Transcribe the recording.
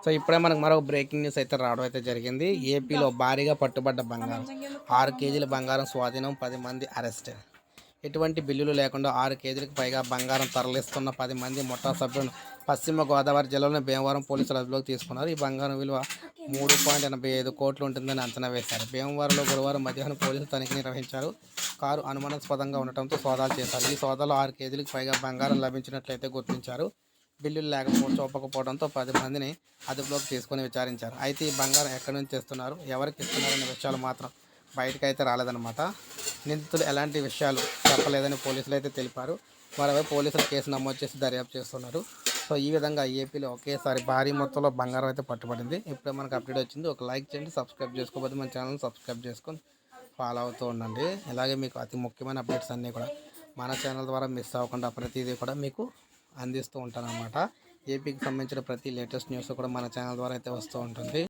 So ఇప్పుడే మనకు మరో బ్రేకింగ్ న్యూస్ అయితే రావడం అయితే జరిగింది. ఏపీలో భారీగా పట్టుబడ్డ బంగారం, 6 కేజీల బంగారం స్వాధీనం, 10 మంది అరెస్ట్. ఎటువంటి బిల్లులు లేకుండా 6 కేజీలకు పైగా బంగారం తరలిస్తున్న 10 మంది ముఠా సభ్యులను పశ్చిమ గోదావరి జిల్లాలోని భీమవరం పోలీసులు అదుపులోకి తీసుకున్నారు. ఈ బంగారం విలువ 3.85 కోట్లు ఉంటుందని అంచనా వేశారు. భీమవరంలో గురువారం మధ్యాహ్నం పోలీసులు తనిఖీ నిర్వహించారు. కారు అనుమానాస్పదంగా ఉండటంతో సోదాలు చేశారు. ఈ సోదాలో 6 కేజీలకు పైగా బంగారం లభించినట్లయితే గుర్తించారు. బిల్లులు చూపకపోవడంతో 10 మందిని అదుపులోకి తీసుకొని విచారించారు. అయితే ఈ బంగారం ఎక్కడి నుంచి తెస్తున్నారు, ఎవరికి ఇస్తున్నారనే విషయాలు మాత్రం బయటకైతే రాలేదన్నమాట. నిందితులు ఎలాంటి విషయాలు చెప్పలేదని పోలీసులు అయితే తెలిపారు. మరోవైపు పోలీసులు కేసు నమోదు చేసి దర్యాప్తు చేస్తున్నారు. సో ఈ విధంగా ఏపీలో ఒకేసారి భారీ మొత్తంలో బంగారం అయితే పట్టుబడింది. ఇప్పుడే మనకు అప్డేట్ వచ్చింది. ఒక లైక్ చేయండి, సబ్స్క్రైబ్ చేసుకోకపోతే మన ఛానల్ని సబ్స్క్రైబ్ చేసుకొని ఫాలో అవుతూ ఉండండి. అలాగే మీకు అతి ముఖ్యమైన అప్డేట్స్ అన్నీ కూడా మన ఛానల్ ద్వారా మిస్ అవ్వకుండా ప్రతిదీ కూడా మీకు అందిస్తూ ఉంటానన్నమాట. ఏపీకి సంబంధించిన ప్రతి లేటెస్ట్ న్యూస్ కూడా మన ఛానల్ ద్వారా అయితే వస్తూ ఉంటుంది.